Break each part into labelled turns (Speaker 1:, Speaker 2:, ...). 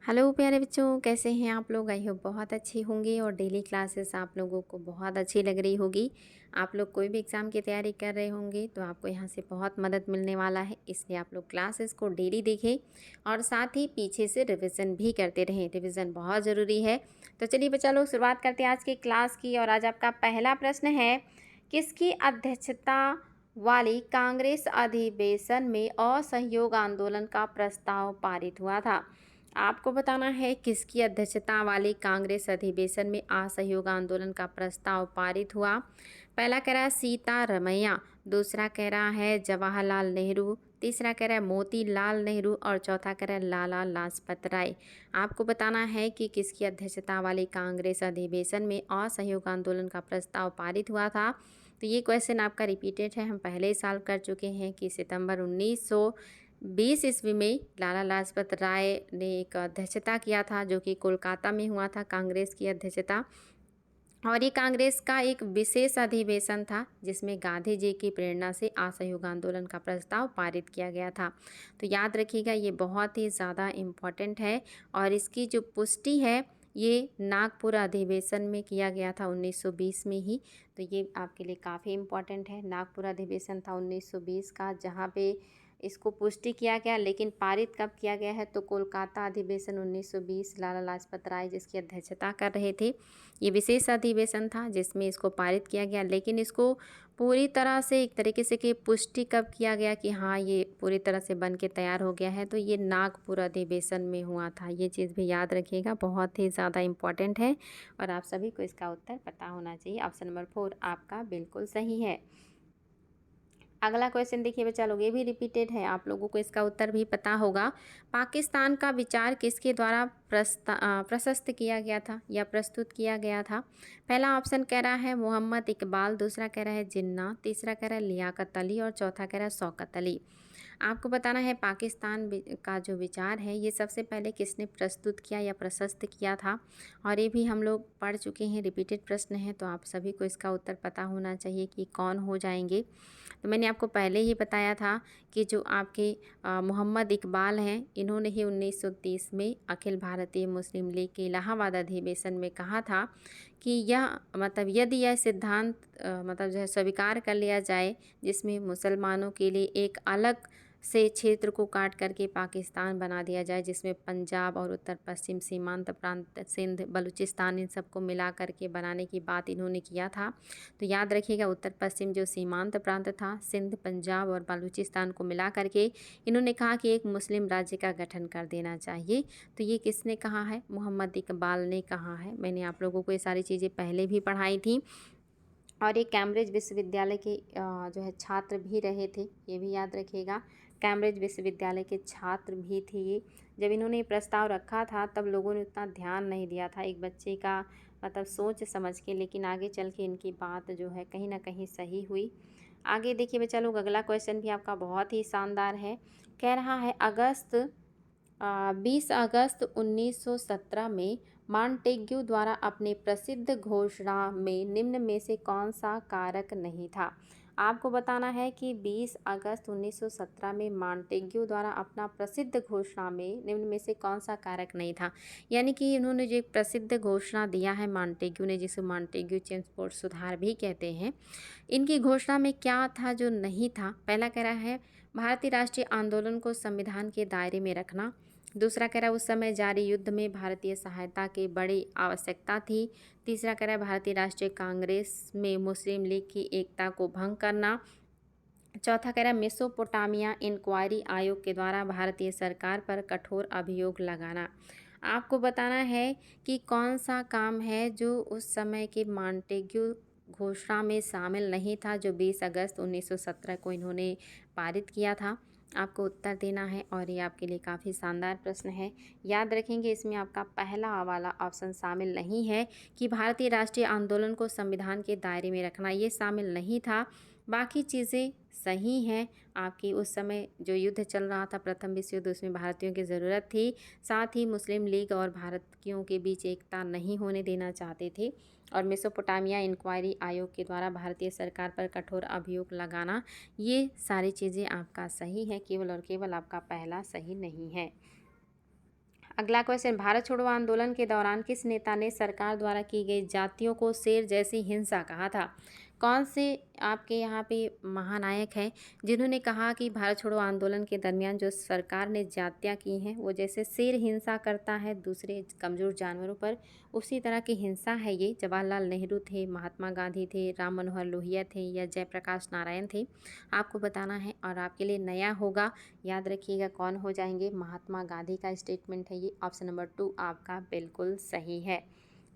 Speaker 1: Hello प्यारे बच्चों, कैसे हैं आप लोग? आई होप बहुत अच्छे होंगे और डेली क्लासेस आप लोगों को बहुत अच्छी लग रही होगी। आप लोग कोई भी एग्ज़ाम की तैयारी कर रहे होंगे तो आपको यहाँ से बहुत मदद मिलने वाला है, इसलिए आप लोग क्लासेस को डेली देखें और साथ ही पीछे से रिवीजन भी करते रहें। रिवीजन बहुत ज़रूरी है। तो चलिए बच्चा लोग, शुरुआत करते हैं आज की क्लास की। और आज आपका पहला प्रश्न है, किसकी अध्यक्षता वाली कांग्रेस अधिवेशन में असहयोग आंदोलन का प्रस्ताव पारित हुआ था? आपको बताना है किसकी अध्यक्षता वाली कांग्रेस अधिवेशन में असहयोग आंदोलन का प्रस्ताव पारित हुआ। पहला कह रहा है सीतारमैया, दूसरा कह रहा है जवाहरलाल नेहरू, तीसरा कह रहा है मोतीलाल नेहरू और चौथा कह रहा है लाला लाजपत राय। आपको बताना है कि किसकी अध्यक्षता वाली कांग्रेस अधिवेशन में असहयोग आंदोलन का प्रस्ताव पारित हुआ था। तो ये क्वेश्चन आपका रिपीटेड है, हम पहले ही सॉल्व कर चुके हैं कि सितंबर 1920 ईस्वी में लाला लाजपत राय ने एक अध्यक्षता किया था, जो कि कोलकाता में हुआ था, कांग्रेस की अध्यक्षता। और ये कांग्रेस का एक विशेष अधिवेशन था जिसमें गांधी जी की प्रेरणा से असहयोग आंदोलन का प्रस्ताव पारित किया गया था। तो याद रखिएगा, ये बहुत ही ज़्यादा इम्पॉर्टेंट है। और इसकी जो पुष्टि है ये नागपुर अधिवेशन में किया गया था 1920 में ही। तो ये आपके लिए काफ़ी इम्पॉर्टेंट है। नागपुर अधिवेशन था 1920 का, जहाँ पे इसको पुष्टि किया गया। लेकिन पारित कब किया गया है? तो कोलकाता अधिवेशन 1920, लाला लाजपत राय जिसकी अध्यक्षता कर रहे थे। ये विशेष अधिवेशन था जिसमें इसको पारित किया गया। लेकिन इसको पूरी तरह से एक तरीके से कि पुष्टि कब किया गया कि हाँ ये पूरी तरह से बन के तैयार हो गया है, तो ये नागपुर अधिवेशन में हुआ था। ये चीज़ भी याद रखिएगा, बहुत ही ज़्यादा इम्पॉर्टेंट है और आप सभी को इसका उत्तर पता होना चाहिए। ऑप्शन नंबर 4 आपका बिल्कुल सही है। अगला क्वेश्चन देखिए बच्चा लोग, ये भी रिपीटेड है, आप लोगों को इसका उत्तर भी पता होगा। पाकिस्तान का विचार किसके द्वारा प्रशस्त किया गया था या प्रस्तुत किया गया था? पहला ऑप्शन कह रहा है मोहम्मद इकबाल, दूसरा कह रहा है जिन्ना, तीसरा कह रहा है लियाकत अली और चौथा कह रहा है शौकत अली। आपको बताना है पाकिस्तान का जो विचार है ये सबसे पहले किसने प्रस्तुत किया या प्रशस्त किया था। और ये भी हम लोग पढ़ चुके हैं, रिपीटेड प्रश्न है, तो आप सभी को इसका उत्तर पता होना चाहिए कि कौन हो जाएंगे। तो मैंने आपको पहले ही बताया था कि जो आपके मोहम्मद इकबाल हैं, इन्होंने ही 1930 में अखिल भारतीय मुस्लिम लीग के इलाहाबाद अधिवेशन में कहा था कि यह मतलब यदि यह सिद्धांत मतलब जो है स्वीकार कर लिया जाए जिसमें मुसलमानों के लिए एक अलग से क्षेत्र को काट करके पाकिस्तान बना दिया जाए, जिसमें पंजाब और उत्तर पश्चिम सीमांत प्रांत सिंध बलूचिस्तान इन सबको मिला करके बनाने की बात इन्होंने किया था। तो याद रखिएगा, उत्तर पश्चिम जो सीमांत प्रांत था, सिंध पंजाब और बलूचिस्तान को मिला करके इन्होंने कहा कि एक मुस्लिम राज्य का गठन कर देना चाहिए। तो ये किसने कहा है? मोहम्मद इकबाल ने कहा है। मैंने आप लोगों को ये सारी चीज़ें पहले भी पढ़ाई थी। और ये कैम्ब्रिज विश्वविद्यालय के जो है छात्र भी रहे थे, ये भी याद रखिएगा। कैम्ब्रिज विश्वविद्यालय के छात्र भी थे ये। जब इन्होंने ये प्रस्ताव रखा था तब लोगों ने उतना ध्यान नहीं दिया था एक बच्चे का मतलब सोच समझ के, लेकिन आगे चल के इनकी बात जो है कहीं ना कहीं सही हुई। आगे देखिए बच्चा लोग, अगला क्वेश्चन भी आपका बहुत ही शानदार है। कह रहा है 20 अगस्त 1917 में मॉन्टेग्यू द्वारा अपने प्रसिद्ध घोषणा में निम्न में से कौन सा कारक नहीं था? आपको बताना है कि 20 अगस्त 1917 में मॉन्टेग्यू द्वारा अपना प्रसिद्ध घोषणा में निम्न में से कौन सा कारक नहीं था। यानी कि इन्होंने जो एक प्रसिद्ध घोषणा दिया है मॉन्टेग्यू ने, जिसे मॉन्टेग्यू चेम्सफोर्ड सुधार भी कहते हैं, इनकी घोषणा में क्या था जो नहीं था? पहला कह रहा है भारतीय राष्ट्रीय आंदोलन को संविधान के दायरे में रखना। दूसरा कह रहा है उस समय जारी युद्ध में भारतीय सहायता की बड़ी आवश्यकता थी। तीसरा कह रहा है भारतीय राष्ट्रीय कांग्रेस में मुस्लिम लीग की एकता को भंग करना। चौथा कह रहा है मेसोपोटामिया इंक्वायरी आयोग के द्वारा भारतीय सरकार पर कठोर अभियोग लगाना। आपको बताना है कि कौन सा काम है जो उस समय के मॉन्टेग्यू घोषणा में शामिल नहीं था, जो 20 अगस्त 1917 को इन्होंने पारित किया था। आपको उत्तर देना है और ये आपके लिए काफ़ी शानदार प्रश्न है। याद रखेंगे, इसमें आपका पहला वाला ऑप्शन शामिल नहीं है कि भारतीय राष्ट्रीय आंदोलन को संविधान के दायरे में रखना, ये शामिल नहीं था। बाकी चीज़ें सही हैं आपकी। उस समय जो युद्ध चल रहा था, प्रथम विश्व युद्ध, उसमें भारतीयों की ज़रूरत थी। साथ ही मुस्लिम लीग और भारतीयों के बीच एकता नहीं होने देना चाहते थे। और मेसोपोटामिया इंक्वायरी आयोग के द्वारा भारतीय सरकार पर कठोर अभियोग लगाना, ये सारी चीज़ें आपका सही है। केवल और केवल आपका पहला सही नहीं है। अगला क्वेश्चन, भारत छोड़ो आंदोलन के दौरान किस नेता ने सरकार द्वारा की गई जातियों को शेर जैसी हिंसा कहा था? कौन से आपके यहाँ पे महानायक हैं जिन्होंने कहा कि भारत छोड़ो आंदोलन के दरमियान जो सरकार ने जातियाँ की हैं वो जैसे शेर हिंसा करता है दूसरे कमज़ोर जानवरों पर, उसी तरह की हिंसा है ये। जवाहरलाल नेहरू थे, महात्मा गांधी थे, राम मनोहर लोहिया थे या जयप्रकाश नारायण थे? आपको बताना है और आपके लिए नया होगा, याद रखिएगा कौन हो जाएंगे। महात्मा गांधी का स्टेटमेंट है ये। ऑप्शन नंबर 2 आपका बिल्कुल सही है।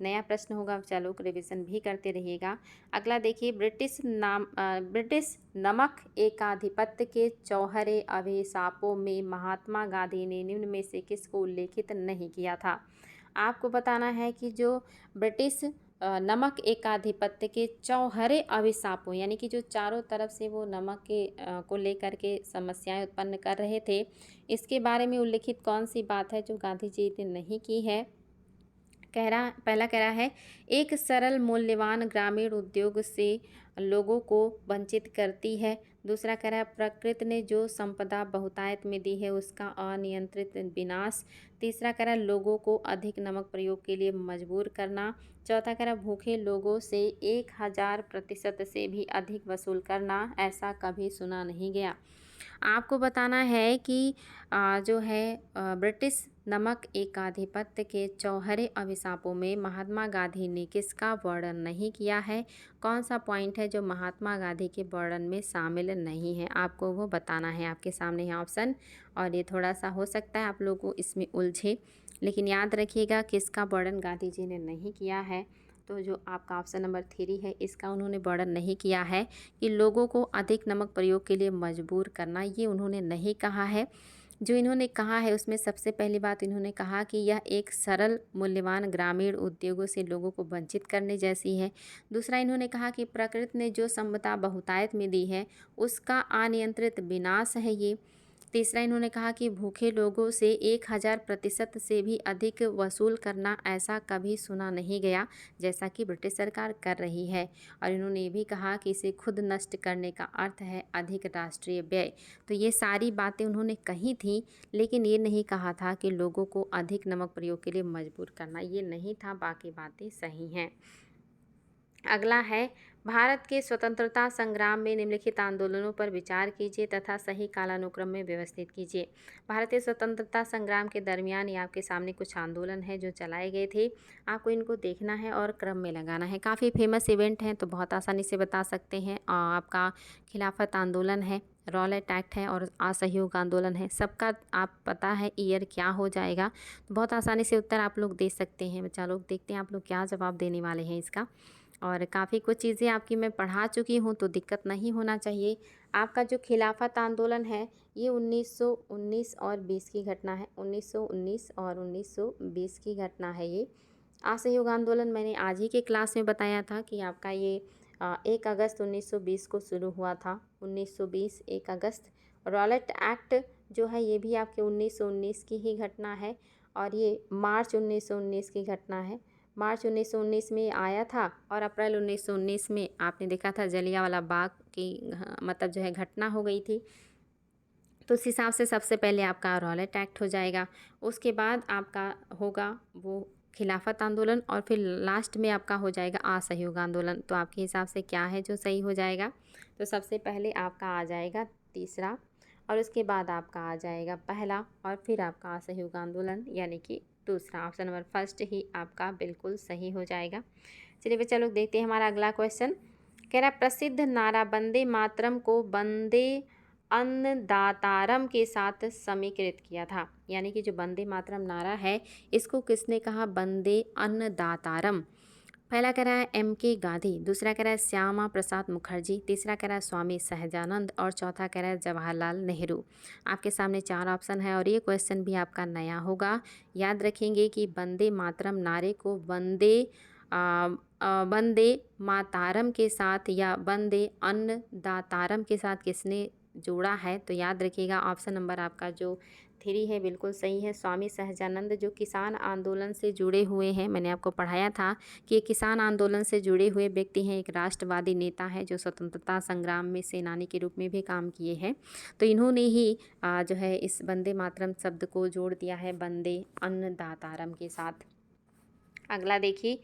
Speaker 1: नया प्रश्न होगा, चलो रिवीजन भी करते रहिएगा। अगला देखिए, ब्रिटिश नमक एकाधिपत्य के चौहरे अभिशापों में महात्मा गांधी ने निम्न में से किसको उल्लेखित नहीं किया था? आपको बताना है कि जो ब्रिटिश नमक एकाधिपत्य के चौहरे अभिशापों यानी कि जो चारों तरफ से वो नमक के को लेकर के समस्याएं उत्पन्न कर रहे थे, इसके बारे में उल्लेखित कौन सी बात है जो गांधी जी ने नहीं की है? पहला कह रहा है, एक सरल मूल्यवान ग्रामीण उद्योग से लोगों को वंचित करती है। दूसरा कह रहा है, प्रकृति ने जो संपदा बहुतायत में दी है उसका अनियंत्रित विनाश। तीसरा कह रहा है, लोगों को अधिक नमक प्रयोग के लिए मजबूर करना। चौथा कह रहा है, भूखे लोगों से 1000% से भी अधिक वसूल करना, ऐसा कभी सुना नहीं गया। आपको बताना है कि जो है ब्रिटिश नमक एकाधिपत्य के चौहरे अभिशापों में महात्मा गांधी ने किसका वर्णन नहीं किया है? कौन सा पॉइंट है जो महात्मा गांधी के वर्णन में शामिल नहीं है? आपको वो बताना है। आपके सामने है ऑप्शन, और ये थोड़ा सा हो सकता है आप लोगों को इसमें उलझे, लेकिन याद रखिएगा किसका वर्णन गांधी जी ने नहीं किया है। तो जो आपका ऑप्शन नंबर 3 है, इसका उन्होंने वर्णन नहीं किया है कि लोगों को अधिक नमक प्रयोग के लिए मजबूर करना, ये उन्होंने नहीं कहा है। जो इन्होंने कहा है उसमें सबसे पहली बात इन्होंने कहा कि यह एक सरल मूल्यवान ग्रामीण उद्योगों से लोगों को वंचित करने जैसी है। दूसरा इन्होंने कहा कि प्रकृति ने जो संपदा बहुतायत में दी है उसका अनियंत्रित विनाश है ये। तीसरा इन्होंने कहा कि भूखे लोगों से 1000% से भी अधिक वसूल करना, ऐसा कभी सुना नहीं गया जैसा कि ब्रिटिश सरकार कर रही है। और इन्होंने ये भी कहा कि इसे खुद नष्ट करने का अर्थ है अधिक राष्ट्रीय व्यय। तो ये सारी बातें उन्होंने कही थी, लेकिन ये नहीं कहा था कि लोगों को अधिक नमक प्रयोग के लिए मजबूर करना, ये नहीं था। बाकी बातें सही हैं। अगला है, भारत के स्वतंत्रता संग्राम में निम्नलिखित आंदोलनों पर विचार कीजिए तथा सही कालानुक्रम में व्यवस्थित कीजिए। भारतीय स्वतंत्रता संग्राम के दरमियान ये आपके सामने कुछ आंदोलन हैं जो चलाए गए थे। आपको इनको देखना है और क्रम में लगाना है। काफ़ी फेमस इवेंट हैं तो बहुत आसानी से बता सकते हैं। आपका खिलाफत आंदोलन है, रॉलेट एक्ट है और असहयोग आंदोलन है। सबका आप पता है ईयर क्या हो जाएगा, तो बहुत आसानी से उत्तर आप लोग दे सकते हैं। बच्चा लोग देखते हैं आप लोग क्या जवाब देने वाले हैं इसका। और काफ़ी कुछ चीज़ें आपकी मैं पढ़ा चुकी हूँ तो दिक्कत नहीं होना चाहिए। आपका जो खिलाफत आंदोलन है ये 1919 और 20 की घटना है। 1919 और 1920 की घटना है ये। असहयोग आंदोलन मैंने आज ही के क्लास में बताया था कि आपका ये 1 अगस्त 1920 को शुरू हुआ था। 1920 1 अगस्त। रॉलेट एक्ट जो है ये भी आपके 1919 की ही घटना है और ये मार्च 1919 की घटना है। मार्च 1919 में आया था और अप्रैल 1919 में आपने देखा था जलियांवाला बाग की मतलब जो है घटना हो गई थी। तो उस हिसाब से सबसे पहले आपका रॉलेट एक्ट हो जाएगा, उसके बाद आपका होगा वो खिलाफत आंदोलन और फिर लास्ट में आपका हो जाएगा असहयोग आंदोलन। तो आपके हिसाब से क्या है जो सही हो जाएगा? तो सबसे पहले आपका आ जाएगा तीसरा और उसके बाद आपका आ जाएगा पहला और फिर आपका असहयोग आंदोलन यानी कि दूसरा। ऑप्शन नंबर फर्स्ट ही आपका बिल्कुल सही हो जाएगा। चलिए बच्चा लोग देखते हैं हमारा अगला क्वेश्चन। कह रहा है, प्रसिद्ध नारा वंदे मातरम को वंदे अन्नदातारम के साथ समीकृत किया था। यानी कि जो वंदे मातरम नारा है इसको किसने कहा? वंदे अन्नदातारम। पहला कह रहा है M.K. गांधी, दूसरा कह रहा है श्यामा प्रसाद मुखर्जी, तीसरा कह रहा है स्वामी सहजानंद और चौथा कह रहा है जवाहरलाल नेहरू। आपके सामने 4 ऑप्शन है और ये क्वेश्चन भी आपका नया होगा। याद रखेंगे कि वंदे मातरम नारे को वंदे मातारम के साथ या वंदे अन्नदातारम के साथ किसने जोड़ा है? तो याद रखिएगा ऑप्शन नंबर आपका जो 3 है, बिल्कुल सही है। स्वामी सहजानंद जो किसान आंदोलन से जुड़े हुए हैं, मैंने आपको पढ़ाया था कि ये किसान आंदोलन से जुड़े हुए व्यक्ति हैं, एक राष्ट्रवादी नेता है जो स्वतंत्रता संग्राम में सेनानी के रूप में भी काम किए हैं। तो इन्होंने ही जो है इस वंदे मातरम शब्द को जोड़ दिया है वंदे अन्नदातारम के साथ। अगला देखिए,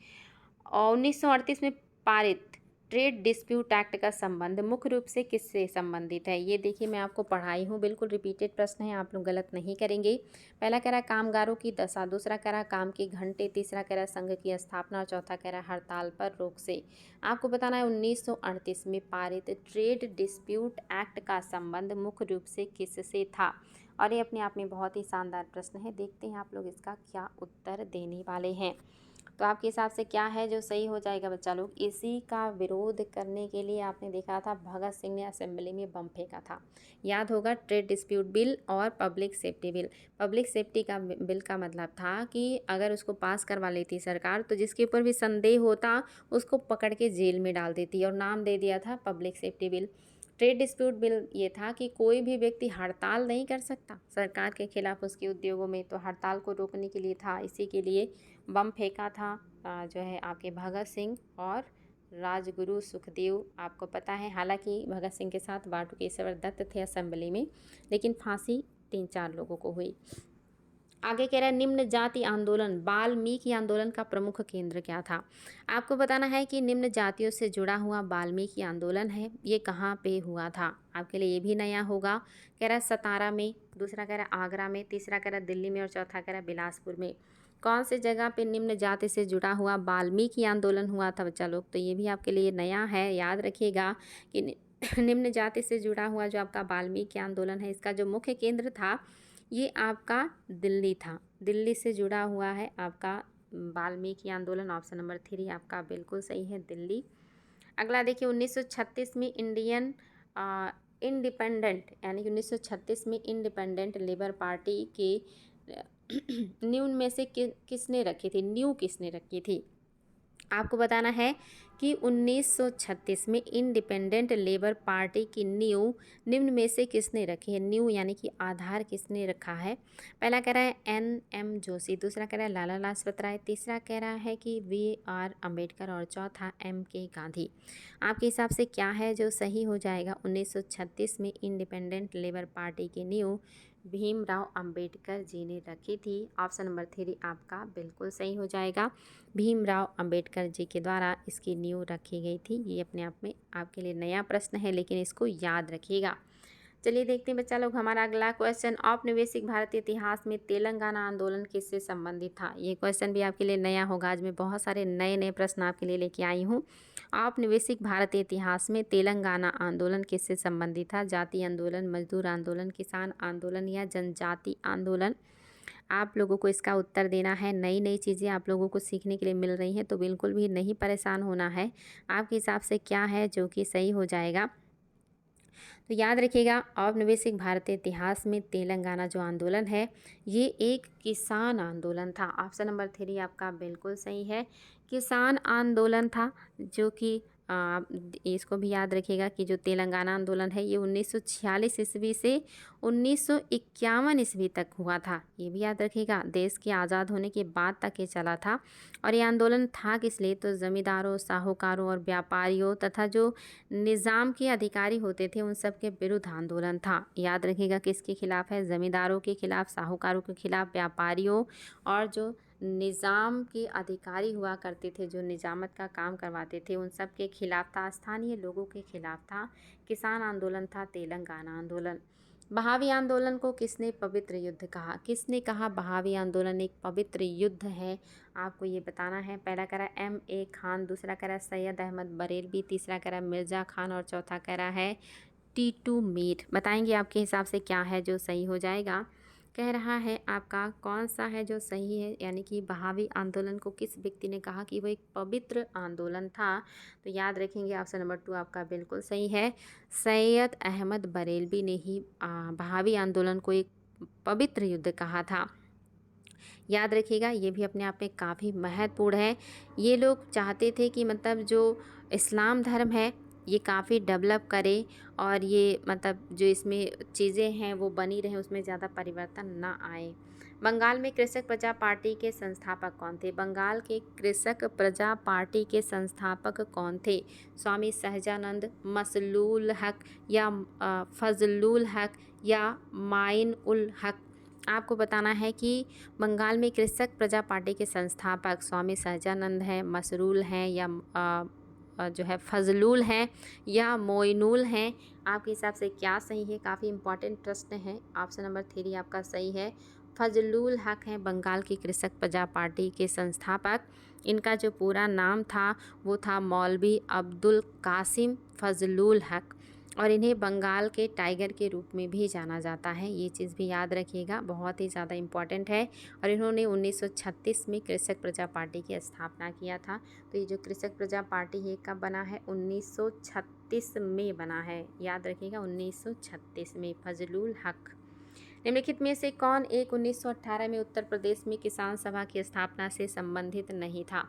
Speaker 1: 1938 में पारित ट्रेड डिस्प्यूट एक्ट का संबंध मुख्य रूप से किससे संबंधित है? ये देखिए मैं आपको पढ़ाई हूँ, बिल्कुल रिपीटेड प्रश्न है, आप लोग गलत नहीं करेंगे। पहला कह रहा कामगारों की दशा, दूसरा कह रहा काम के घंटे, तीसरा कह रहा संघ की स्थापना और चौथा कह रहा हड़ताल पर रोक से। आपको बताना है 1938 में पारित ट्रेड डिस्प्यूट एक्ट का संबंध मुख्य रूप से किससे था? और ये अपने आप में बहुत ही शानदार प्रश्न है। देखते हैं आप लोग इसका क्या उत्तर देने वाले हैं। तो आपके हिसाब से क्या है जो सही हो जाएगा बच्चा लोग? इसी का विरोध करने के लिए आपने देखा था भगत सिंह ने असेंबली में बम फेंका था। याद होगा, ट्रेड डिस्प्यूट बिल और public safety bill. Public safety का बिल का मतलब था कि अगर उसको पास करवा लेती सरकार तो जिसके ऊपर भी संदेह होता उसको पकड़ के जेल में डाल देती, और नाम दे दिया था public safety bill. Trade dispute bill ये था कि कोई भी व्यक्ति हड़ताल नहीं कर सकता सरकार के खिलाफ उसके उद्योगों में, तो हड़ताल को रोकने के लिए था। इसी के लिए बम फेंका था जो है आपके भगत सिंह और राजगुरु सुखदेव। आपको पता है, हालांकि भगत सिंह के साथ बाटुकेश्वर दत्त थे असेंबली में, लेकिन फांसी 3-4 लोगों को हुई। आगे कह रहा है निम्न जाति आंदोलन वाल्मीकि आंदोलन का प्रमुख केंद्र क्या था? आपको बताना है कि निम्न जातियों से जुड़ा हुआ वाल्मीकि आंदोलन है, ये कहाँ पे हुआ था? आपके लिए ये भी नया होगा। कह रहा है सतारा में, दूसरा कह रहा है आगरा में, तीसरा कह रहा है दिल्ली में और चौथा कह रहा है बिलासपुर में। कौन सी जगह पे निम्न जाति से जुड़ा हुआ वाल्मीकि आंदोलन हुआ था बच्चा लोग? तो ये भी आपके लिए नया है, याद रखिएगा कि निम्न जाति से जुड़ा हुआ जो आपका वाल्मीकि आंदोलन है, इसका जो मुख्य केंद्र था ये आपका दिल्ली था। दिल्ली से जुड़ा हुआ है आपका वाल्मीकि आंदोलन। ऑप्शन नंबर 3 आपका बिल्कुल सही है, दिल्ली। अगला देखिए, 1936 में इंडिपेंडेंट यानी कि 1936 में इंडिपेंडेंट लेबर पार्टी के नींव में से किसने रखी थी? नींव किसने रखी थी? आपको बताना है कि 1936 में इंडिपेंडेंट लेबर पार्टी की नींव निम्न में से किसने रखी है? नींव यानी कि आधार किसने रखा है? पहला कह रहा है NM जोशी, दूसरा कह रहा है लाला लाजपत राय, तीसरा कह रहा है कि VR अम्बेडकर और चौथा MK गांधी। आपके हिसाब से क्या है जो सही हो जाएगा? 1936 में इंडिपेंडेंट लेबर पार्टी की नींव भीमराव अंबेडकर जी ने रखी थी। ऑप्शन नंबर 3 आपका बिल्कुल सही हो जाएगा। भीमराव अंबेडकर जी के द्वारा इसकी नींव रखी गई थी। ये अपने आप में आपके लिए नया प्रश्न है, लेकिन इसको याद रखिएगा। चलिए देखते हैं बच्चा लोग हमारा अगला क्वेश्चन, औपनिवेशिक भारतीय इतिहास में तेलंगाना आंदोलन किससे संबंधित था? ये क्वेश्चन भी आपके लिए नया होगा। आज मैं बहुत सारे नए नए प्रश्न आपके लिए लेके आई हूँ। औपनिवेशिक भारतीय इतिहास में तेलंगाना आंदोलन किससे संबंधित था? जाति आंदोलन, मजदूर आंदोलन, किसान आंदोलन या जनजाति आंदोलन? आप लोगों को इसका उत्तर देना है। नई नई चीज़ें आप लोगों को सीखने के लिए मिल रही हैं, तो बिल्कुल भी नहीं परेशान होना है। आपके हिसाब से क्या है जो कि सही हो जाएगा? तो याद रखिएगा, औपनिवेशिक भारतीय इतिहास में तेलंगाना जो आंदोलन है ये एक किसान आंदोलन था। ऑप्शन नंबर 3 आपका बिल्कुल सही है, किसान आंदोलन था। जो कि इसको भी याद रखिएगा कि जो तेलंगाना आंदोलन है ये 1946 ईस्वी से 1951 ईस्वी तक हुआ था। ये भी याद रखिएगा, देश के आज़ाद होने के बाद तक ये चला था। और ये आंदोलन था किस लिए? तो ज़मींदारों, साहूकारों और व्यापारियों तथा जो निज़ाम के अधिकारी होते थे उन सब के विरुद्ध आंदोलन था। याद रखिएगा किसके खिलाफ है? ज़मींदारों के खिलाफ, साहूकारों के खिलाफ, व्यापारियों और जो निज़ाम के अधिकारी हुआ करते थे, जो निजामत का काम करवाते थे, उन सब के खिलाफ था। स्थानीय लोगों के खिलाफ था। किसान आंदोलन था तेलंगाना आंदोलन। बहावी आंदोलन को किसने पवित्र युद्ध कहा? किसने कहा बहावी आंदोलन एक पवित्र युद्ध है? आपको ये बताना है। पहला कह रहा है MA खान, दूसरा कह रहा है सैयद अहमद बरेलवी, तीसरा कह रहा है मिर्ज़ा खान और चौथा कह रहा है टीटू मीर। बताएंगे आपके हिसाब से क्या है जो सही हो जाएगा? कह रहा है आपका कौन सा है जो सही है, यानी कि बहावी आंदोलन को किस व्यक्ति ने कहा कि वो एक पवित्र आंदोलन था? तो याद रखेंगे ऑप्शन नंबर 2 आपका बिल्कुल सही है। सैयद अहमद बरेलवी ने ही बहावी आंदोलन को एक पवित्र युद्ध कहा था। याद रखिएगा, ये भी अपने आप में काफ़ी महत्वपूर्ण है। ये लोग चाहते थे कि मतलब जो इस्लाम धर्म है ये काफ़ी डेवलप करे और ये मतलब जो इसमें चीज़ें हैं वो बनी रहें, उसमें ज़्यादा परिवर्तन ना आए। बंगाल में कृषक प्रजा पार्टी के संस्थापक कौन थे? बंगाल के कृषक प्रजा पार्टी के संस्थापक कौन थे? स्वामी सहजानंद, मसलूल हक या फजलुल हक या माइन उल हक? आपको बताना है कि बंगाल में कृषक प्रजा पार्टी के संस्थापक स्वामी सहजानंद हैं, मसरूल हैं या जो है फजलुल हैं या मोइनुल हैं। आपके हिसाब से क्या सही है? काफ़ी इंपॉर्टेंट प्रश्न है। ऑप्शन नंबर 3 आपका सही है। फजलुल हक हैं बंगाल की कृषक प्रजा पार्टी के संस्थापक। इनका जो पूरा नाम था वो था मौलवी अब्दुल कासिम फजलुल हक और इन्हें बंगाल के टाइगर के रूप में भी जाना जाता है। ये चीज़ भी याद रखिएगा, बहुत ही ज़्यादा इम्पॉर्टेंट है। और इन्होंने 1936 में कृषक प्रजा पार्टी की स्थापना किया था। तो ये जो कृषक प्रजा पार्टी है कब बना है? 1936 में बना है। याद रखिएगा 1936 में। फजलुल हक। निम्नलिखित में से कौन एक 1918 में उत्तर प्रदेश में किसान सभा की स्थापना से संबंधित नहीं था?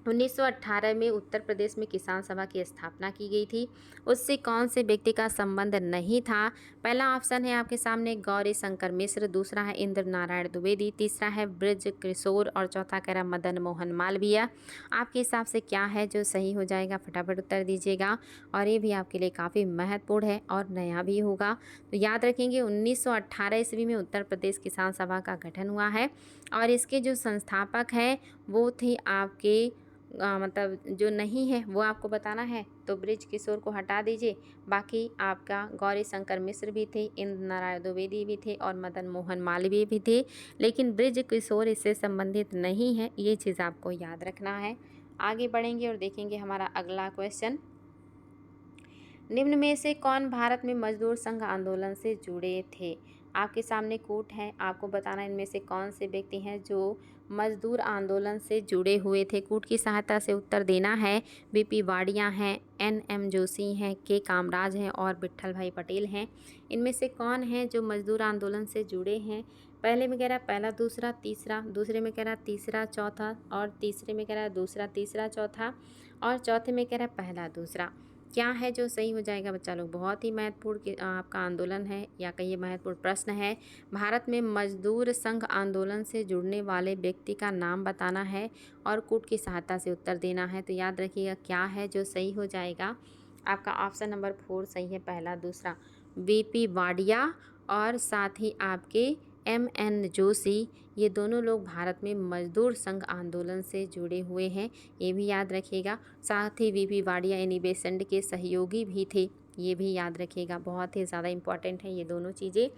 Speaker 1: 1918 में उत्तर प्रदेश में किसान सभा की स्थापना की गई थी। उससे कौन से व्यक्ति का संबंध नहीं था? पहला ऑप्शन है आपके सामने गौरी शंकर मिश्र, दूसरा है इंद्र नारायण द्विवेदी, तीसरा है ब्रज किशोर और चौथा कह रहा मदन मोहन मालवीय। आपके हिसाब से क्या है जो सही हो जाएगा? फटाफट उत्तर दीजिएगा और ये भी आपके लिए काफ़ी महत्वपूर्ण है और नया भी होगा। तो याद रखेंगे 1918 ईस्वी में उत्तर प्रदेश किसान सभा का गठन हुआ है और इसके जो संस्थापक हैं वो थे आपके मतलब जो नहीं है वो आपको बताना है तो ब्रज किशोर को हटा दीजिए। बाकी आपका गौरी शंकर मिश्र भी थे, इंद्र नारायण द्विवेदी भी थे और मदन मोहन मालवीय भी थे, लेकिन ब्रज किशोर इससे संबंधित नहीं है। ये चीज़ आपको याद रखना है। आगे बढ़ेंगे और देखेंगे हमारा अगला क्वेश्चन। निम्न में से कौन भारत में मजदूर संघ आंदोलन से जुड़े थे? आपके सामने कूट है, आपको बताना इनमें से कौन से व्यक्ति हैं जो मजदूर आंदोलन से जुड़े हुए थे। कूट की सहायता से उत्तर देना है। बीपी वाडिया हैं, एनएम जोशी हैं, के कामराज हैं और विट्ठल भाई पटेल हैं। इनमें से कौन है जो मजदूर आंदोलन से जुड़े हैं? पहले में कह रहा है पहला दूसरा तीसरा, दूसरे में कह रहा है तीसरा चौथा और तीसरे में कह रहा है दूसरा तीसरा चौथा और चौथे में कह रहा है पहला दूसरा। क्या है जो सही हो जाएगा बच्चा लोग? बहुत ही महत्वपूर्ण आपका आंदोलन है या कहिए महत्वपूर्ण प्रश्न है। भारत में मजदूर संघ आंदोलन से जुड़ने वाले व्यक्ति का नाम बताना है और कूट की सहायता से उत्तर देना है। तो याद रखिएगा क्या है जो सही हो जाएगा? आपका ऑप्शन नंबर 4 सही है, पहला दूसरा। वीपी वाडिया और साथ ही आपके एमएन जोशी, ये दोनों लोग भारत में मजदूर संघ आंदोलन से जुड़े हुए हैं, ये भी याद रखिएगा। साथ ही वीपी वाडिया एनी बेसेंट के सहयोगी भी थे, ये भी याद रखिएगा। बहुत ही ज़्यादा इम्पॉर्टेंट है ये दोनों चीज़ें।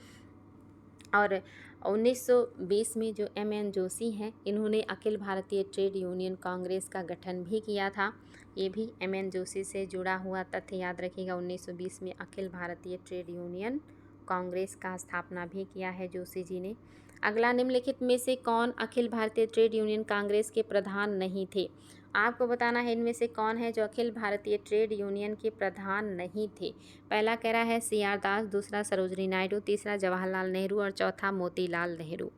Speaker 1: और 1920 में जो एमएन जोशी हैं इन्होंने अखिल भारतीय ट्रेड यूनियन कांग्रेस का गठन भी किया था। ये भी एमएन जोशी से जुड़ा हुआ तथ्य याद रखिएगा। 1920 में अखिल भारतीय ट्रेड यूनियन कांग्रेस का स्थापना भी किया है जोशी जी ने। अगला, निम्नलिखित में से कौन अखिल भारतीय ट्रेड यूनियन कांग्रेस के प्रधान नहीं थे? आपको बताना है इनमें से कौन है जो अखिल भारतीय ट्रेड यूनियन के प्रधान नहीं थे। पहला कह रहा है सी आर दास, दूसरा सरोजनी नायडू, तीसरा जवाहरलाल नेहरू और चौथा मोतीलाल नेहरू।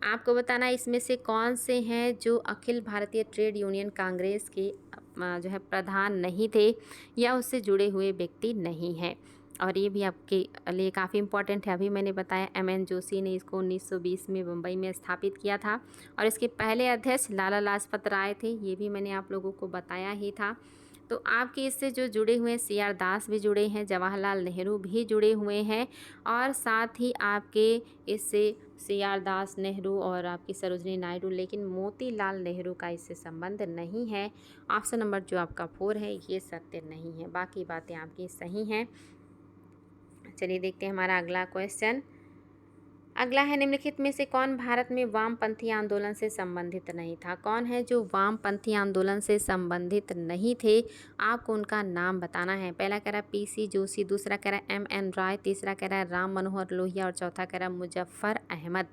Speaker 1: आपको बताना है इसमें से कौन से हैं जो अखिल भारतीय ट्रेड यूनियन कांग्रेस के जो है प्रधान नहीं थे या उससे जुड़े हुए व्यक्ति नहीं हैं। और ये भी आपके लिए काफ़ी इम्पॉर्टेंट है। अभी मैंने बताया एमएन जोशी ने इसको 1920 में मुंबई में स्थापित किया था और इसके पहले अध्यक्ष लाला लाजपत राय थे, ये भी मैंने आप लोगों को बताया ही था। तो आपके इससे जो जुड़े हुए हैं सी आर दास भी जुड़े हैं, जवाहरलाल नेहरू भी जुड़े हुए हैं और साथ ही आपके इससे सी आर दास, नेहरू और आपकी सरोजनी नायडू, लेकिन मोतीलाल नेहरू का इससे संबंध नहीं है। ऑप्शन नंबर जो आपका 4 है ये सत्य नहीं है, बाकी बातें आपकी सही हैं। चलिए देखते हैं हमारा अगला क्वेश्चन। अगला है, निम्नलिखित में से कौन भारत में वामपंथी आंदोलन से संबंधित नहीं था? कौन है जो वामपंथी आंदोलन से संबंधित नहीं थे? आपको उनका नाम बताना है। पहला कह रहा है पीसी जोशी, दूसरा कह रहा है एमएन राय, तीसरा कह रहा है राम मनोहर लोहिया और चौथा कह रहा है मुजफ्फर अहमद।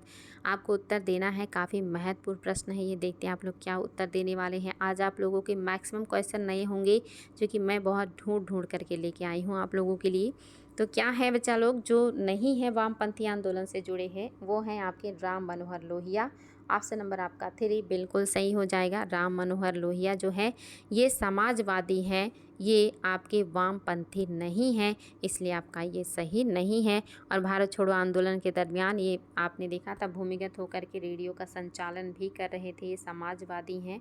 Speaker 1: आपको उत्तर देना है। काफ़ी महत्वपूर्ण प्रश्न है ये, देखते हैं आप लोग क्या उत्तर देने वाले हैं। आज आप लोगों के मैक्सिमम क्वेश्चन नए होंगे जो कि मैं बहुत ढूंढ करके लेके आई हूँ आप लोगों के लिए। तो क्या है बच्चा लोग जो नहीं है वामपंथी आंदोलन से जुड़े हैं? वो हैं आपके राम मनोहर लोहिया ऑप्शन नंबर आपका 3 बिल्कुल सही हो जाएगा। राम मनोहर लोहिया जो है ये समाजवादी हैं, ये आपके वामपंथी नहीं हैं, इसलिए आपका ये सही नहीं है। और भारत छोड़ो आंदोलन के दरमियान ये आपने देखा था भूमिगत होकर के रेडियो का संचालन भी कर रहे थे, ये समाजवादी हैं।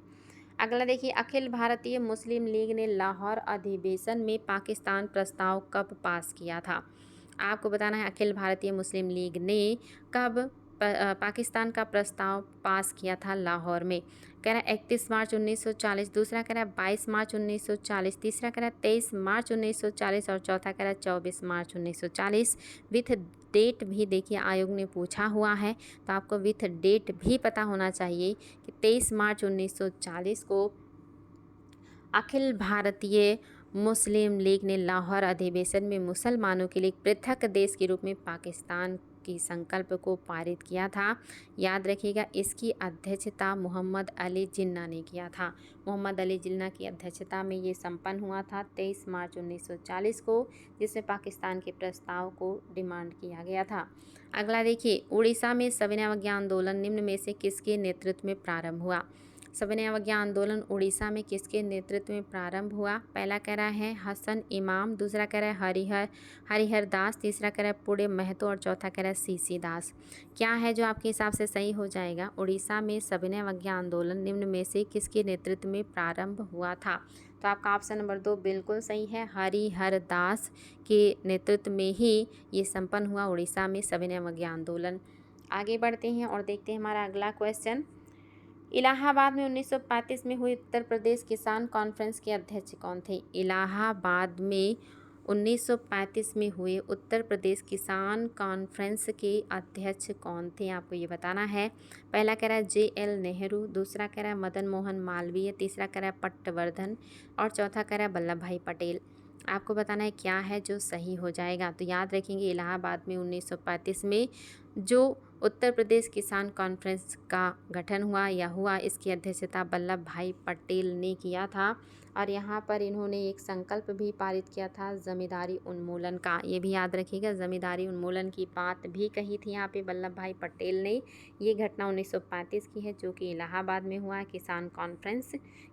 Speaker 1: अगला देखिए, अखिल भारतीय मुस्लिम लीग ने लाहौर अधिवेशन में पाकिस्तान प्रस्ताव कब पास किया था? आपको बताना है अखिल भारतीय मुस्लिम लीग ने कब पाकिस्तान का प्रस्ताव पास किया था लाहौर में। कह रहा है 31 मार्च 1940, दूसरा कह रहा है 22 मार्च 1940, तीसरा कह रहा है 23 मार्च 1940 और चौथा कह रहा है 24 मार्च 1940। विथ डेट भी देखिए आयोग ने पूछा हुआ है, तो आपको विथ डेट भी पता होना चाहिए कि 23 मार्च 1940 को अखिल भारतीय मुस्लिम लीग ने लाहौर अधिवेशन में मुसलमानों के लिए एक पृथक देश के रूप में पाकिस्तान की संकल्प को पारित किया था। याद रखिएगा, इसकी अध्यक्षता मोहम्मद अली जिन्ना ने किया था। मोहम्मद अली जिन्ना की अध्यक्षता में ये संपन्न हुआ था 23 मार्च 1940 को, जिसमें पाकिस्तान के प्रस्ताव को डिमांड किया गया था। अगला देखिए, उड़ीसा में सविनय अवज्ञा आंदोलन निम्न में से किसके नेतृत्व में प्रारंभ हुआ? सविनय अवज्ञा आंदोलन उड़ीसा में किसके नेतृत्व में प्रारंभ हुआ? पहला कह रहा है हसन इमाम, दूसरा कह रहा है हरिहर दास, तीसरा कह रहा है पुणे महतो और चौथा कह रहा है सीसी दास। क्या है जो आपके हिसाब से सही हो जाएगा? उड़ीसा में सविनय अवज्ञा आंदोलन निम्न में से किसके नेतृत्व में प्रारंभ हुआ था? तो आपका ऑप्शन नंबर 2 बिल्कुल सही है। हरिहर दास के नेतृत्व में ही ये संपन्न हुआ उड़ीसा में सविनय अवज्ञा आंदोलन। आगे बढ़ते हैं और देखते हैं हमारा अगला क्वेश्चन। इलाहाबाद में 1935 में हुई उत्तर प्रदेश किसान कॉन्फ्रेंस के अध्यक्ष कौन थे? इलाहाबाद में 1935 में हुए उत्तर प्रदेश किसान कॉन्फ्रेंस के अध्यक्ष कौन थे? आपको ये बताना है। पहला कह रहा है JL नेहरू, दूसरा कह रहा है मदन मोहन मालवीय, तीसरा कह रहा है पट्टवर्धन और चौथा कह रहा है वल्लभ भाई पटेल। आपको बताना है क्या है जो सही हो जाएगा। तो याद रखेंगे, इलाहाबाद में 1935 में जो उत्तर प्रदेश किसान कॉन्फ्रेंस का गठन हुआ इसकी अध्यक्षता वल्लभ भाई पटेल ने किया था। और यहाँ पर इन्होंने एक संकल्प भी पारित किया था जमींदारी उन्मूलन का। ये भी याद रखिएगा, जमींदारी उन्मूलन की बात भी कही थी यहाँ पे वल्लभ भाई पटेल ने। ये घटना 1935 की है जो कि इलाहाबाद में हुआ है। किसान कॉन्फ्रेंस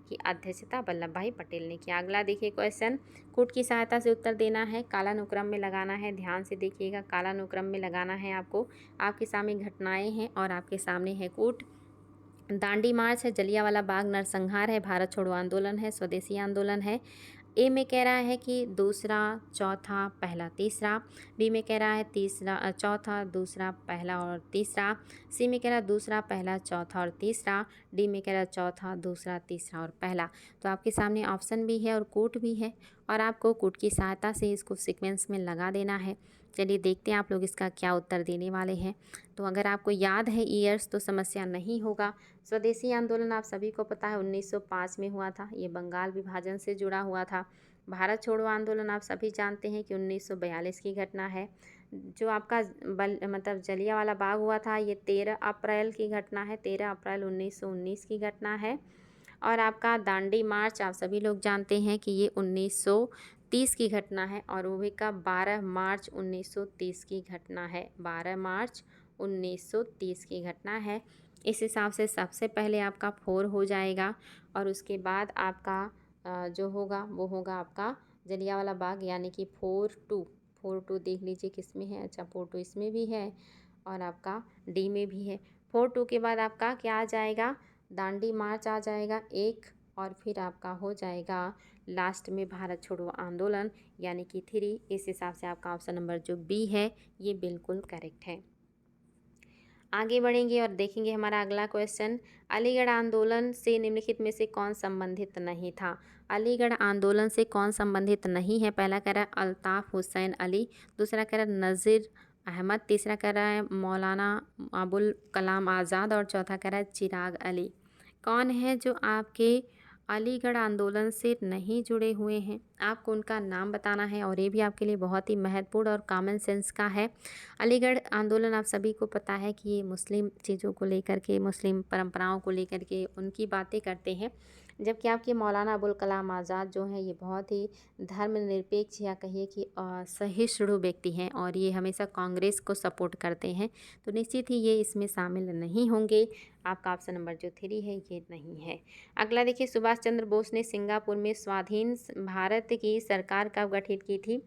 Speaker 1: की अध्यक्षता वल्लभ भाई पटेल ने किया। अगला देखिए क्वेश्चन, कूट की सहायता से उत्तर देना है, कालानुक्रम में लगाना है। ध्यान से देखिएगा, कालानुक्रम में लगाना है आपको। आपके सामने घटनाएं हैं और आपके सामने है कूट। दांडी मार्च है, जलियांवाला बाग नरसंहार है, भारत छोड़ो आंदोलन है, स्वदेशी आंदोलन है। ए में कह रहा है कि दूसरा, चौथा, पहला, तीसरा। बी में कह रहा है तीसरा, चौथा, दूसरा, पहला और तीसरा। सी में कह रहा है दूसरा, पहला, चौथा और तीसरा। डी में कह रहा है चौथा, दूसरा, तीसरा और पहला। तो आपके सामने ऑप्शन भी है और कूट भी है और आपको कूट की सहायता से इसको सीक्वेंस में लगा देना है। चलिए देखते हैं आप लोग इसका क्या उत्तर देने वाले हैं। तो अगर आपको याद है ईयर्स तो समस्या नहीं होगा। स्वदेशी आंदोलन आप सभी को पता है 1905 में हुआ था, ये बंगाल विभाजन से जुड़ा हुआ था। भारत छोड़ो आंदोलन आप सभी जानते हैं कि 1942 की घटना है। जो आपका मतलब जलियांवाला बाग हुआ था ये 13 अप्रैल की घटना है, 13 अप्रैल 1919 की घटना है। और आपका दांडी मार्च आप सभी लोग जानते हैं कि ये 1930 की घटना है और वो भी कब 12 मार्च 1930 की घटना है। 12 मार्च 1930 की घटना है। इस हिसाब से सबसे पहले आपका 4 हो जाएगा और उसके बाद आपका जो होगा वो होगा आपका जलियांवाला बाग, यानी कि 4-2 देख लीजिए किस में है। अच्छा 4-2 इसमें भी है और आपका डी में भी है। 4-2 के बाद आपका क्या आ जाएगा, दांडी मार्च आ जाएगा एक, और फिर आपका हो जाएगा लास्ट में भारत छोड़ो आंदोलन यानी कि 3। इस हिसाब से आपका ऑप्शन नंबर जो बी है ये बिल्कुल करेक्ट है। आगे बढ़ेंगे और देखेंगे हमारा अगला क्वेश्चन, अलीगढ़ आंदोलन से निम्नलिखित में से कौन संबंधित नहीं था? अलीगढ़ आंदोलन से कौन संबंधित नहीं है? पहला कह रहा है अल्ताफ़ हुसैन अली, दूसरा कह रहा है नज़ीर अहमद, तीसरा कह रहा है मौलाना अबुल कलाम आज़ाद और चौथा कह रहा है चिराग अली। कौन है जो आपके अलीगढ़ आंदोलन से नहीं जुड़े हुए हैं? आपको उनका नाम बताना है और ये भी आपके लिए बहुत ही महत्वपूर्ण और कॉमन सेंस का है। अलीगढ़ आंदोलन आप सभी को पता है कि ये मुस्लिम चीज़ों को लेकर के, मुस्लिम परंपराओं को लेकर के उनकी बातें करते हैं। जबकि आपके मौलाना अबुल कलाम आज़ाद जो हैं ये बहुत ही धर्मनिरपेक्ष या कहिए कि सहिष्णु व्यक्ति हैं और ये हमेशा कांग्रेस को सपोर्ट करते हैं। तो निश्चित ही ये इसमें शामिल नहीं होंगे। आपका ऑप्शन नंबर जो 3 है ये नहीं है। अगला देखिए, सुभाष चंद्र बोस ने सिंगापुर में स्वाधीन भारत की सरकार कब गठित की थी?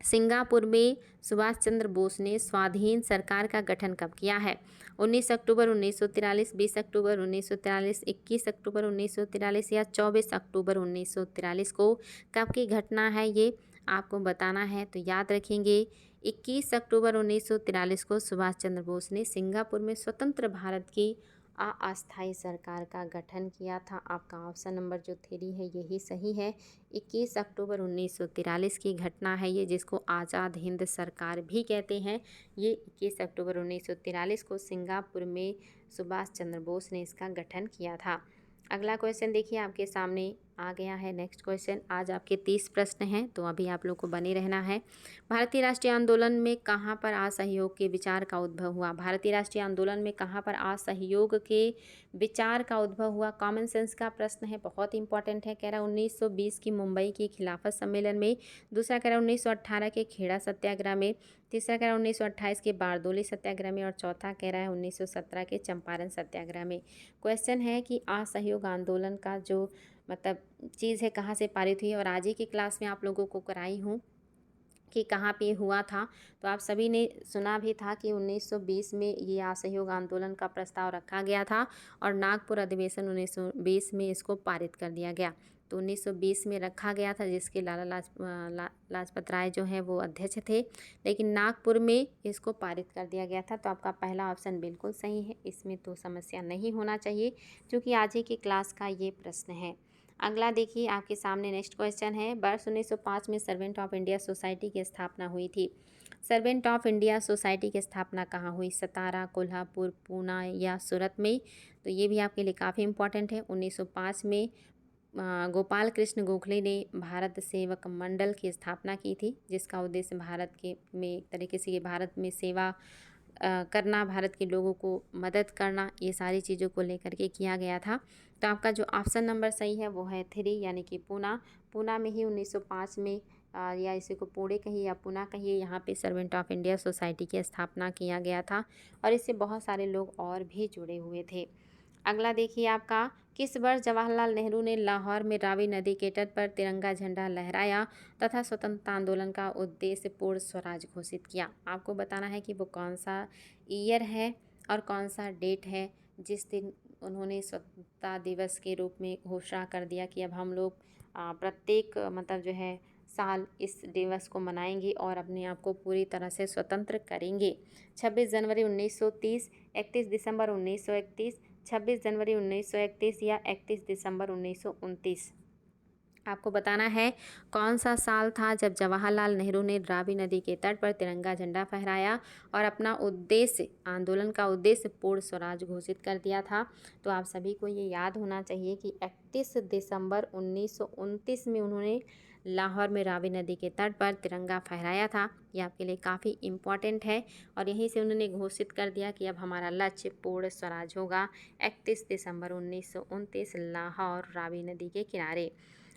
Speaker 1: सिंगापुर में सुभाष चंद्र बोस ने स्वाधीन सरकार का गठन कब किया है? 19 अक्टूबर 1943, 20 अक्टूबर 1943, 21 अक्टूबर 1943 या 24 अक्टूबर 1943 को कब की घटना है ये आपको बताना है। तो याद रखेंगे 21 अक्टूबर 1943 को सुभाष चंद्र बोस ने सिंगापुर में स्वतंत्र भारत की अस्थायी सरकार का गठन किया था। आपका ऑप्शन नंबर जो 3 है यही सही है। 21 अक्टूबर 1943 की घटना है ये, जिसको आज़ाद हिंद सरकार भी कहते हैं। ये 21 अक्टूबर 1943 को सिंगापुर में सुभाष चंद्र बोस ने इसका गठन किया था। अगला क्वेश्चन देखिए आपके सामने आ गया है। नेक्स्ट क्वेश्चन, आज आपके 30 प्रश्न हैं तो अभी आप लोग को बने रहना है। भारतीय राष्ट्रीय आंदोलन में कहाँ पर असहयोग के विचार का उद्भव हुआ? भारतीय राष्ट्रीय आंदोलन में कहाँ पर असहयोग के विचार का उद्भव हुआ? कॉमन सेंस का प्रश्न है, बहुत इंपॉर्टेंट है। कह रहा 1920 की मुंबई की खिलाफत सम्मेलन में, दूसरा कह रहा 1918 के खेड़ा सत्याग्रह में, तीसरा कह रहा 1928 के बारदोली सत्याग्रह में और चौथा कह रहा है 1917 के चंपारण सत्याग्रह में। क्वेश्चन है कि असहयोग आंदोलन का जो मतलब चीज़ है कहाँ से पारित हुई, और आज ही की क्लास में आप लोगों को कराई हूँ कि कहाँ पे हुआ था। तो आप सभी ने सुना भी था कि 1920 में ये असहयोग आंदोलन का प्रस्ताव रखा गया था और नागपुर अधिवेशन 1920 में इसको पारित कर दिया गया। तो 1920 में रखा गया था, जिसके लाजपत राय जो हैं वो अध्यक्ष थे, लेकिन नागपुर में इसको पारित कर दिया गया था। तो आपका पहला ऑप्शन बिल्कुल सही है, इसमें तो समस्या नहीं होना चाहिए क्योंकि आज ही की क्लास का ये प्रश्न है। अगला देखिए आपके सामने नेक्स्ट क्वेश्चन है, वर्ष 1905 में सर्वेंट ऑफ इंडिया सोसाइटी की स्थापना हुई थी। सर्वेंट ऑफ इंडिया सोसाइटी की स्थापना कहाँ हुई? सतारा, कोल्हापुर, पूना या सूरत में? तो ये भी आपके लिए काफ़ी इंपॉर्टेंट है। 1905 में गोपाल कृष्ण गोखले ने भारत सेवक मंडल की स्थापना की थी, जिसका उद्देश्य भारत के में एक तरीके से ये भारत में सेवा करना, भारत के लोगों को मदद करना, ये सारी चीज़ों को लेकर के किया गया था। तो आपका जो ऑप्शन नंबर सही है वो है 3 यानी कि पूना। पूना में ही 1905 में या इसी को पुणे कहिए या पूना कहिए, यहाँ पे सर्वेंट ऑफ इंडिया सोसाइटी की स्थापना किया गया था और इससे बहुत सारे लोग और भी जुड़े हुए थे। अगला देखिए आपका, किस वर्ष जवाहरलाल नेहरू ने लाहौर में रावी नदी के तट पर तिरंगा झंडा लहराया तथा स्वतंत्रता आंदोलन का उद्देश्य पूर्ण स्वराज घोषित किया? आपको बताना है कि वो कौन सा ईयर है और कौन सा डेट है जिस दिन उन्होंने स्वतंत्रता दिवस के रूप में घोषणा कर दिया कि अब हम लोग प्रत्येक मतलब जो है साल इस दिवस को मनाएंगे और अपने आप को पूरी तरह से स्वतंत्र करेंगे। 26 जनवरी 1930, 31 दिसंबर 1931, 26 जनवरी 1931 या 31 दिसंबर 1929? आपको बताना है कौन सा साल था जब जवाहरलाल नेहरू ने रावी नदी के तट पर तिरंगा झंडा फहराया और अपना उद्देश्य, आंदोलन का उद्देश्य पूर्ण स्वराज घोषित कर दिया था। तो आप सभी को ये याद होना चाहिए कि 31 दिसंबर 1929 में उन्होंने लाहौर में रावी नदी के तट पर तिरंगा फहराया था। ये आपके लिए काफ़ी इम्पॉर्टेंट है और यहीं से उन्होंने घोषित कर दिया कि अब हमारा लक्ष्य पूर्ण स्वराज होगा। 31 दिसंबर 1929 लाहौर रावी नदी के किनारे।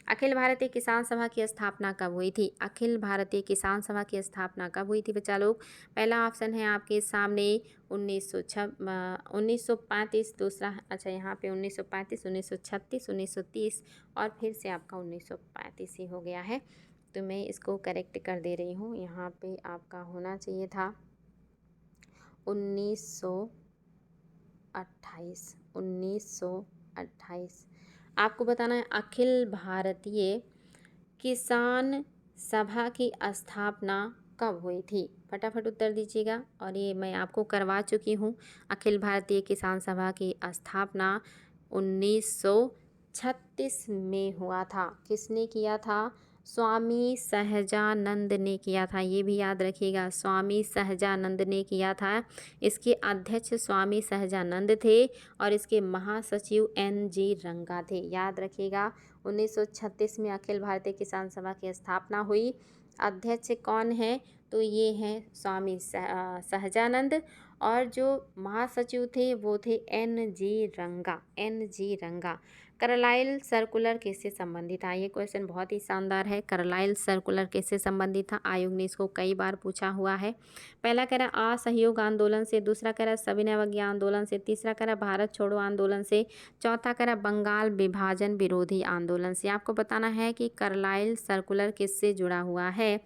Speaker 1: अखिल भारतीय किसान सभा की स्थापना कब हुई थी? अखिल भारतीय किसान सभा की स्थापना कब हुई थी बच्चा लोग? पहला ऑप्शन है आपके सामने 1935, दूसरा अच्छा यहाँ पे 1935, 1936, 1930 और फिर से आपका 1935 ही हो गया है। तो मैं इसको करेक्ट कर दे रही हूँ, यहाँ पे आपका होना चाहिए था 1928। 1928 आपको बताना है अखिल भारतीय किसान सभा की स्थापना कब हुई थी? फटाफट उत्तर दीजिएगा। और ये मैं आपको करवा चुकी हूँ, अखिल भारतीय किसान सभा की स्थापना 1936 में हुआ था। किसने किया था? स्वामी सहजानंद ने किया था, ये भी याद रखिएगा, स्वामी सहजानंद ने किया था। इसके अध्यक्ष स्वामी सहजानंद थे और इसके महासचिव NG रंगा थे, याद रखिएगा। 1936 में अखिल भारतीय किसान सभा की स्थापना हुई। अध्यक्ष कौन है? तो ये हैं स्वामी सहजानंद, और जो महासचिव थे वो थे NG रंगा। कार्लाइल सर्कुलर किससे संबंधित था? ये क्वेश्चन बहुत ही शानदार है। कार्लाइल सर्कुलर किससे संबंधित था? आयोग ने इसको कई बार पूछा हुआ है। पहला कह रहा असहयोग आंदोलन से, दूसरा कह रहा सविनय अवज्ञा आंदोलन से, तीसरा कह रहा भारत छोड़ो आंदोलन से, चौथा कह रहा बंगाल विभाजन विरोधी आंदोलन से। आपको बताना है कि कार्लाइल सर्कुलर किससे जुड़ा हुआ है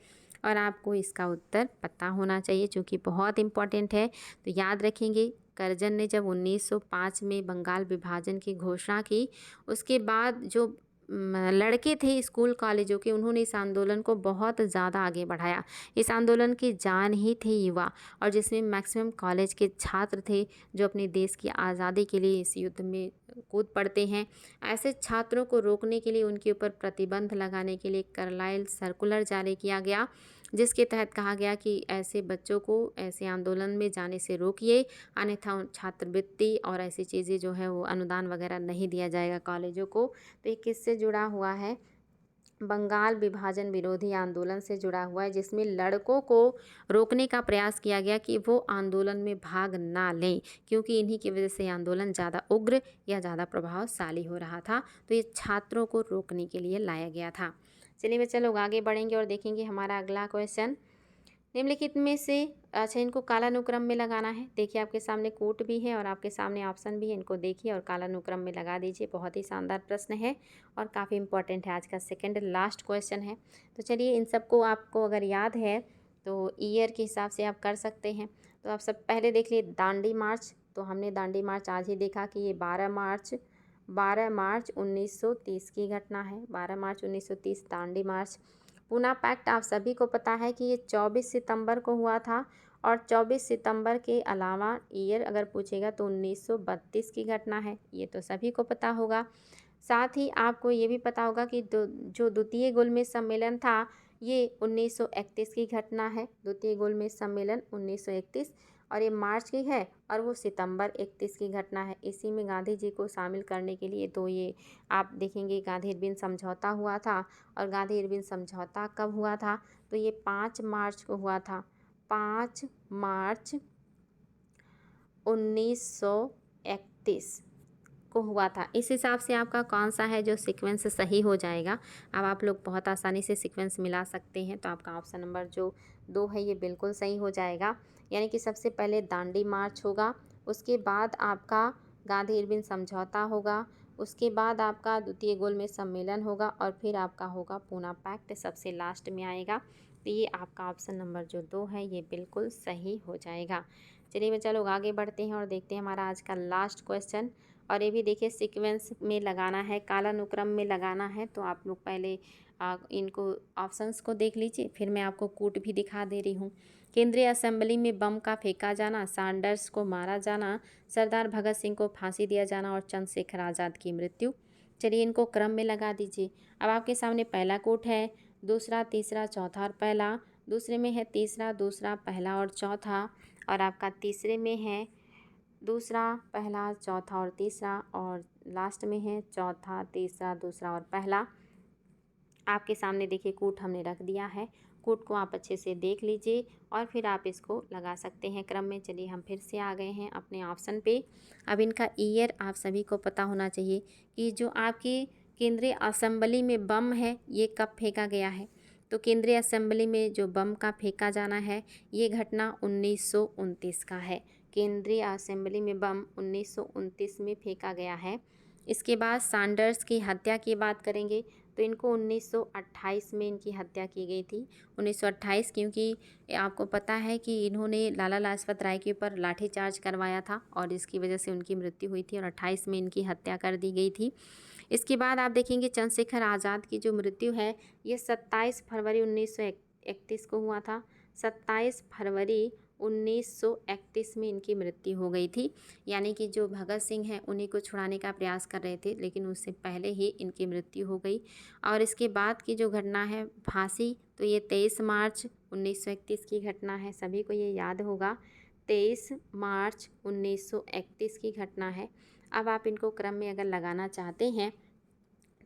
Speaker 1: और आपको इसका उत्तर पता होना चाहिए, जो कि बहुत इम्पॉर्टेंट है। तो याद रखेंगे, कर्जन ने जब 1905 में बंगाल विभाजन की घोषणा की, उसके बाद जो लड़के थे स्कूल कॉलेजों के, उन्होंने इस आंदोलन को बहुत ज़्यादा आगे बढ़ाया। इस आंदोलन की जान ही थे युवा, और जिसमें मैक्सिमम कॉलेज के छात्र थे जो अपने देश की आज़ादी के लिए इस युद्ध में कूद पड़ते हैं। ऐसे छात्रों को रोकने के लिए, उनके ऊपर प्रतिबंध लगाने के लिए कार्लाइल सर्कुलर जारी किया गया, जिसके तहत कहा गया कि ऐसे बच्चों को ऐसे आंदोलन में जाने से रोकिए, अन्यथा छात्रवृत्ति और ऐसी चीज़ें जो है वो अनुदान वगैरह नहीं दिया जाएगा कॉलेजों को। तो ये किससे जुड़ा हुआ है? बंगाल विभाजन विरोधी आंदोलन से जुड़ा हुआ है, जिसमें लड़कों को रोकने का प्रयास किया गया कि वो आंदोलन में भाग ना लें, क्योंकि इन्हीं की वजह से आंदोलन ज़्यादा उग्र या ज़्यादा प्रभावशाली हो रहा था। तो ये छात्रों को रोकने के लिए लाया गया था। चलिए बच्चे लोग आगे बढ़ेंगे और देखेंगे हमारा अगला क्वेश्चन। निम्नलिखित में से, अच्छा इनको कालानुक्रम में लगाना है। देखिए आपके सामने कोट भी है और आपके सामने ऑप्शन भी है, इनको देखिए और कालानुक्रम में लगा दीजिए। बहुत ही शानदार प्रश्न है और काफ़ी इंपॉर्टेंट है, आज का सेकंड लास्ट क्वेश्चन है। तो चलिए इन सबको आपको अगर याद है तो ईयर के हिसाब से आप कर सकते हैं। तो आप सब पहले देख लिए दांडी मार्च। तो हमने दांडी मार्च आज ही देखा कि ये 12 मार्च 1930 की घटना है। 12 मार्च 1930 दांडी मार्च। पूना पैक्ट आप सभी को पता है कि ये 24 सितंबर को हुआ था, और 24 सितंबर के अलावा ईयर अगर पूछेगा तो 1932 की घटना है, ये तो सभी को पता होगा। साथ ही आपको ये भी पता होगा कि जो द्वितीय गोलमेज सम्मेलन था ये 1931 की घटना है। द्वितीय गोलमेज सम्मेलन 1931, और ये मार्च की है, और वो सितंबर 31 की घटना है। इसी में गांधी जी को शामिल करने के लिए तो ये आप देखेंगे गांधी इरविन समझौता हुआ था। और गांधी इरविन समझौता कब हुआ था? तो ये 5 मार्च को हुआ था। 5 मार्च 1931 को हुआ था। इस हिसाब से आपका कौन सा है जो सीक्वेंस सही हो जाएगा? अब आप लोग बहुत आसानी से सीक्वेंस मिला सकते हैं। तो आपका ऑप्शन नंबर जो 2 है ये बिल्कुल सही हो जाएगा। यानी कि सबसे पहले दांडी मार्च होगा, उसके बाद आपका गांधी इरविन समझौता होगा, उसके बाद आपका द्वितीय गोलमेज सम्मेलन होगा, और फिर आपका होगा पूना पैक्ट सबसे लास्ट में आएगा। तो ये आपका ऑप्शन नंबर जो 2 है ये बिल्कुल सही हो जाएगा। चलिए बच्चा लोग आगे बढ़ते हैं और देखते हैं हमारा आज का लास्ट क्वेश्चन। और ये भी देखिए सीक्वेंस में लगाना है, कालानुक्रम में लगाना है। तो आप लोग पहले इनको ऑप्शंस को देख लीजिए, फिर मैं आपको कूट भी दिखा दे रही हूँ। केंद्रीय असेंबली में बम का फेंका जाना, सैंडर्स को मारा जाना, सरदार भगत सिंह को फांसी दिया जाना और चंद्रशेखर आज़ाद की मृत्यु। चलिए इनको क्रम में लगा दीजिए। अब आपके सामने पहला कोट है, दूसरा, तीसरा, चौथा और पहला। दूसरे में है तीसरा, दूसरा, पहला और चौथा। और आपका तीसरे में है दूसरा, पहला, चौथा और तीसरा। और लास्ट में है चौथा, तीसरा, दूसरा और पहला। आपके सामने देखिए कूट हमने रख दिया है। कूट को आप अच्छे से देख लीजिए और फिर आप इसको लगा सकते हैं क्रम में। चलिए हम फिर से आ गए हैं अपने ऑप्शन पे। अब इनका ईयर आप सभी को पता होना चाहिए कि जो आपकी केंद्रीय असेंबली में बम है ये कब फेंका गया है। तो केंद्रीय असेंबली में जो बम का फेंका जाना है ये घटना 1929 का है। केंद्रीय असेंबली में बम 1929 में फेंका गया है। इसके बाद सैंडर्स की हत्या की बात करेंगे तो इनको 1928 में इनकी हत्या की गई थी। 1928 क्योंकि आपको पता है कि इन्होंने लाला लाजपत राय के ऊपर लाठीचार्ज करवाया था और इसकी वजह से उनकी मृत्यु हुई थी और 28 में इनकी हत्या कर दी गई थी। इसके बाद आप देखेंगे चंद्रशेखर आज़ाद की जो मृत्यु है ये 27 फरवरी 1931 को हुआ था। 27 फरवरी 1931 में इनकी मृत्यु हो गई थी। यानी कि जो भगत सिंह हैं उन्हीं को छुड़ाने का प्रयास कर रहे थे, लेकिन उससे पहले ही इनकी मृत्यु हो गई। और इसके बाद की जो घटना है फांसी, तो ये 23 मार्च 1931 की घटना है, सभी को ये याद होगा। 23 मार्च 1931 की घटना है। अब आप इनको क्रम में अगर लगाना चाहते हैं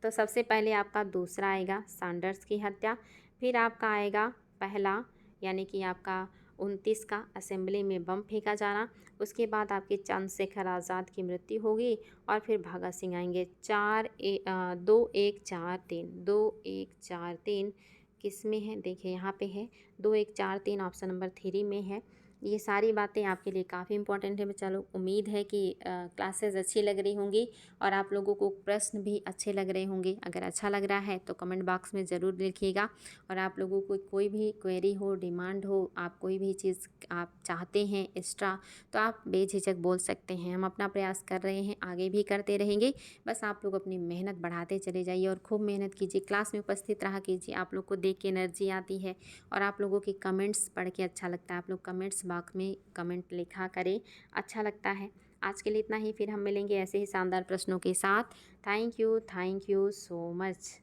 Speaker 1: तो सबसे पहले आपका दूसरा आएगा सैंडर्स की हत्या, फिर आपका आएगा पहला यानी कि आपका 29 का असेंबली में बम फेंका जाना, उसके बाद आपके चंद्रशेखर आज़ाद की मृत्यु होगी और फिर भगत सिंह आएंगे। 2 1 4 3 किस में है, देखिए यहाँ पे है 2 1 4 3 ऑप्शन नंबर 3 में है। ये सारी बातें आपके लिए काफ़ी इंपॉर्टेंट है। चलो उम्मीद है कि क्लासेस अच्छी लग रही होंगी और आप लोगों को प्रश्न भी अच्छे लग रहे होंगे। अगर अच्छा लग रहा है तो कमेंट बॉक्स में ज़रूर लिखिएगा। और आप लोगों को कोई भी क्वेरी हो, डिमांड हो, आप कोई भी चीज़ आप चाहते हैं एक्स्ट्रा, तो आप बेझिझक बोल सकते हैं। हम अपना प्रयास कर रहे हैं, आगे भी करते रहेंगे। बस आप लोग अपनी मेहनत बढ़ाते चले जाइए और खूब मेहनत कीजिए, क्लास में उपस्थित रहा कीजिए। आप लोग को देख के एनर्जी आती है और आप लोगों के कमेंट्स पढ़ के अच्छा लगता है। आप लोग कमेंट्स बॉक्स में कमेंट लिखा करें, अच्छा लगता है। आज के लिए इतना ही, फिर हम मिलेंगे ऐसे ही शानदार प्रश्नों के साथ। Thank you so much.